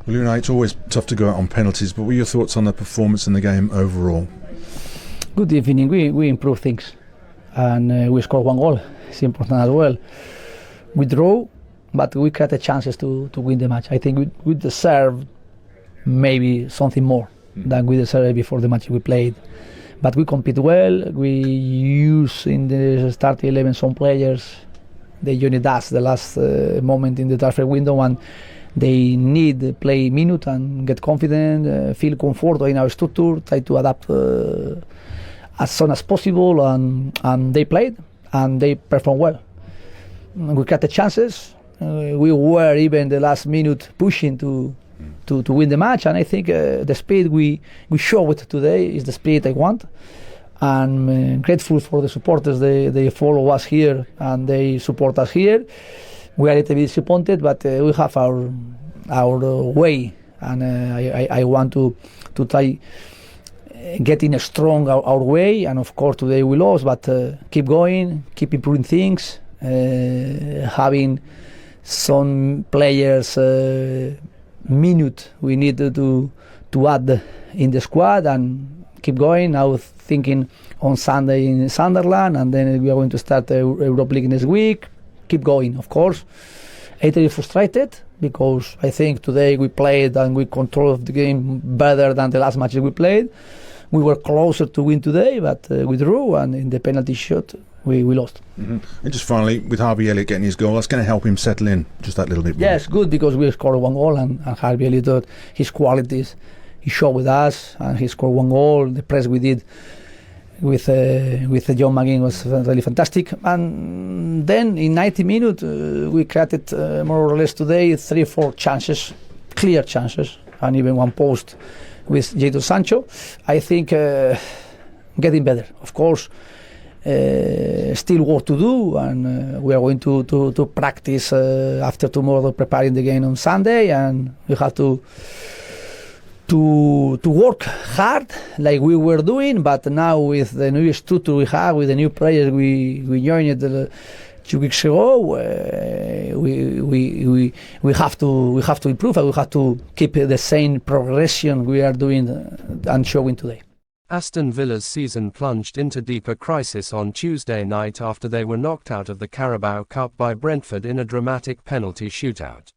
Well, Unai, it's always tough to go out on penalties, but what are your thoughts on the performance in the game overall? Good evening. We improved things, and we scored 1 goal. It's important as well. We draw, but we created chances to win the match. I think we deserve maybe something more than we deserved before the match we played. But we compete well. We use in the starting 11 some players. They joined us the last moment in the transfer window, and they need to play minute and get confident, feel comfortable in our structure, try to adapt as soon as possible, and they played and they performed well. We got the chances. We were even the last minute pushing to win the match, and I think the spirit we showed today is the spirit I want. I'm grateful for the supporters. They follow us here and they support us here. We are a little bit disappointed, but we have our way, and I want to try getting strong our way. And of course today we lost, but keep going, keep improving things, having some players minute we need to add in the squad, and keep going. Now thinking on Sunday in Sunderland, and then we are going to start the Europa League next week. Keep going, of course. A little frustrated because I think today we played and we controlled the game better than the last matches we played. We were closer to win today, but we drew, and in the penalty shot we lost. Mm-hmm. And just finally, with Harvey Elliott getting his goal, that's going to help him settle in just that little bit more. Yes, good, because we scored 1 goal, and Harvey Elliott, his qualities, he showed with us, and he scored 1 goal. The press we did with John McGinn was really fantastic. And then in 90 minutes we created more or less today 3 or 4 chances, clear chances, and even 1 post with Jadon Sancho. I think getting better, of course. Still work to do, and we are going to practice after tomorrow, preparing the game on Sunday, and we have to work hard like we were doing. But now with the new structure we have, with the new players we joined 2 weeks ago, we have to improve, and we have to keep the same progression we are doing and showing today. Aston Villa's season plunged into deeper crisis on Tuesday night after they were knocked out of the Carabao Cup by Brentford in a dramatic penalty shootout.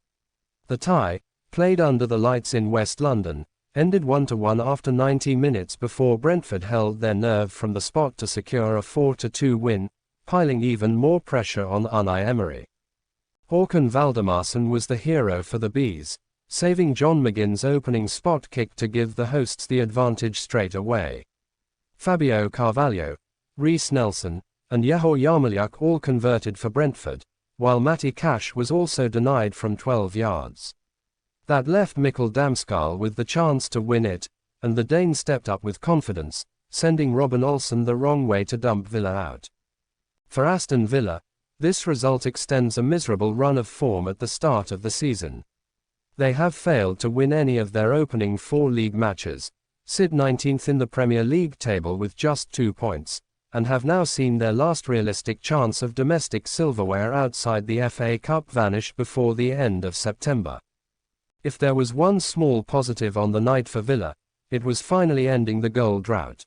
The tie, played under the lights in West London, ended 1-1 after 90 minutes before Brentford held their nerve from the spot to secure a 4-2 win, piling even more pressure on Unai Emery. Håkan Valdimarsson was the hero for the Bees, saving John McGinn's opening spot kick to give the hosts the advantage straight away. Fabio Carvalho, Reece Nelson, and Yehor Yarmolyuk all converted for Brentford, while Matty Cash was also denied from 12 yards. That left Mikkel Damsgaard with the chance to win it, and the Dane stepped up with confidence, sending Robin Olsen the wrong way to dump Villa out. For Aston Villa, this result extends a miserable run of form at the start of the season. They have failed to win any of their opening 4 league matches, sit 19th in the Premier League table with just 2 points, and have now seen their last realistic chance of domestic silverware outside the FA Cup vanish before the end of September. If there was one small positive on the night for Villa, it was finally ending the goal drought.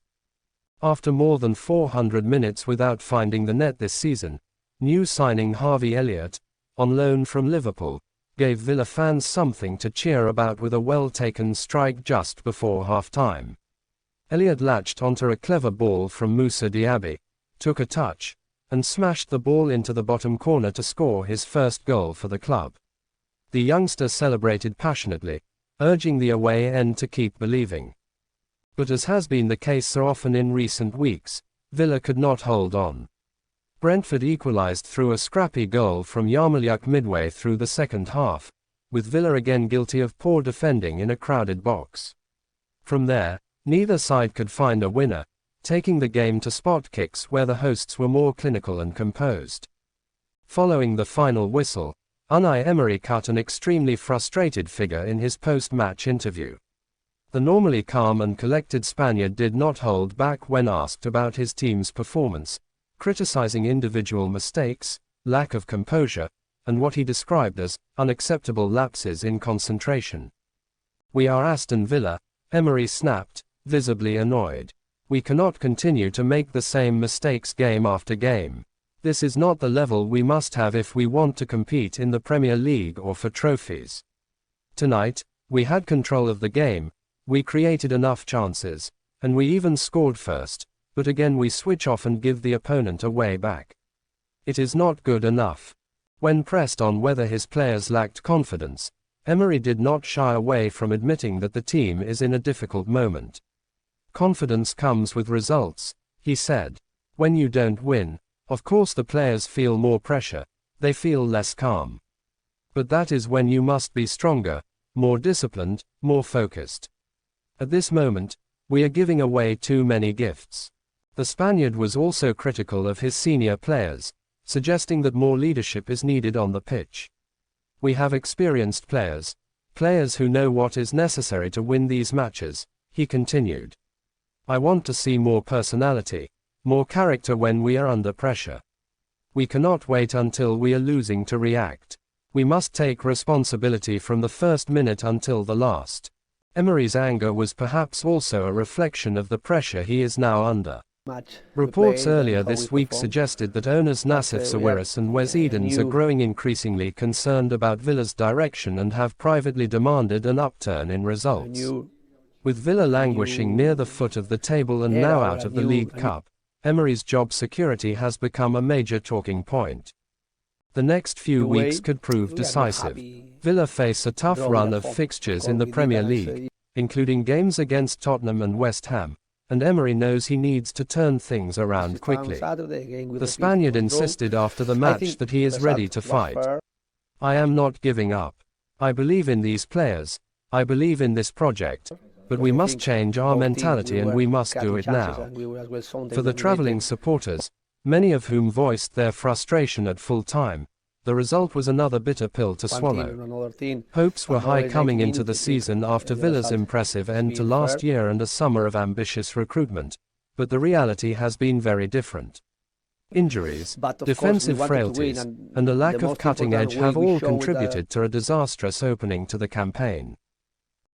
After more than 400 minutes without finding the net this season, new signing Harvey Elliott, on loan from Liverpool, gave Villa fans something to cheer about with a well-taken strike just before half-time. Elliott latched onto a clever ball from Moussa Diaby, took a touch, and smashed the ball into the bottom corner to score his first goal for the club. The youngster celebrated passionately, urging the away end to keep believing. But as has been the case so often in recent weeks, Villa could not hold on. Brentford equalised through a scrappy goal from Yarmolyuk midway through the second half, with Villa again guilty of poor defending in a crowded box. From there, neither side could find a winner, taking the game to spot kicks where the hosts were more clinical and composed. Following the final whistle, Unai Emery cut an extremely frustrated figure in his post-match interview. The normally calm and collected Spaniard did not hold back when asked about his team's performance, criticizing individual mistakes, lack of composure, and what he described as unacceptable lapses in concentration. "We are Aston Villa," Emery snapped, visibly annoyed. "We cannot continue to make the same mistakes game after game. This is not the level we must have if we want to compete in the Premier League or for trophies. Tonight, we had control of the game, we created enough chances, and we even scored first, but again we switch off and give the opponent a way back. It is not good enough." When pressed on whether his players lacked confidence, Emery did not shy away from admitting that the team is in a difficult moment. "Confidence comes with results," he said. "When you don't win, of course the players feel more pressure, they feel less calm. But that is when you must be stronger, more disciplined, more focused. At this moment, we are giving away too many gifts." The Spaniard was also critical of his senior players, suggesting that more leadership is needed on the pitch. "We have experienced players who know what is necessary to win these matches," he continued. "I want to see more personality, more character when we are under pressure. We cannot wait until we are losing to react. We must take responsibility from the first minute until the last." Emery's anger was perhaps also a reflection of the pressure he is now under. Reports earlier this week suggested that owners Nassif Sawiris and Wes Edens are growing increasingly concerned about Villa's direction and have privately demanded an upturn in results. With Villa languishing near the foot of the table and now out of the League Cup, Emery's job security has become a major talking point. The next few weeks could prove decisive. Villa face a tough run of fixtures in the Premier League, including games against Tottenham and West Ham, and Emery knows he needs to turn things around quickly. The Spaniard insisted after the match that he is ready to fight. "I am not giving up. I believe in these players, I believe in this project, but we must change our mentality and we must do it now." For the travelling supporters, many of whom voiced their frustration at full time, the result was another bitter pill to swallow. Hopes were high coming into the season after Villa's impressive end to last year and a summer of ambitious recruitment, but the reality has been very different. Injuries, defensive frailties, and a lack of cutting edge have all contributed to a disastrous opening to the campaign.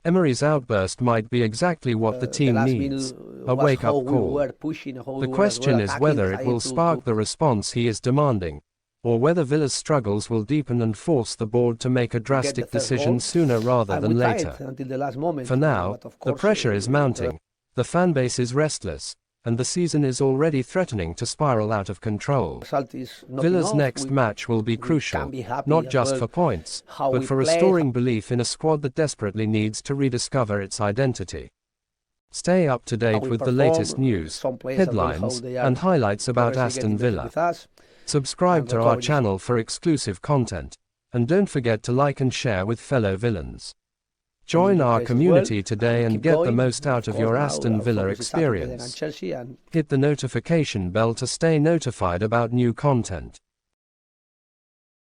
Emery's outburst might be exactly what the team needs, a wake-up call. The question is whether it will spark the response he is demanding, or whether Villa's struggles will deepen and force the board to make a drastic decision sooner rather than later. For now, the pressure is mounting, the fan base is restless, and the season is already threatening to spiral out of control. Villa's next match will be crucial, not just for points, but for restoring belief in a squad that desperately needs to rediscover its identity. Stay up to date with the latest news, headlines, and highlights about Aston Villa. Subscribe to our channel for exclusive content, and don't forget to like and share with fellow villains. Join our community today and get the most out of your Aston Villa experience. Hit the notification bell to stay notified about new content.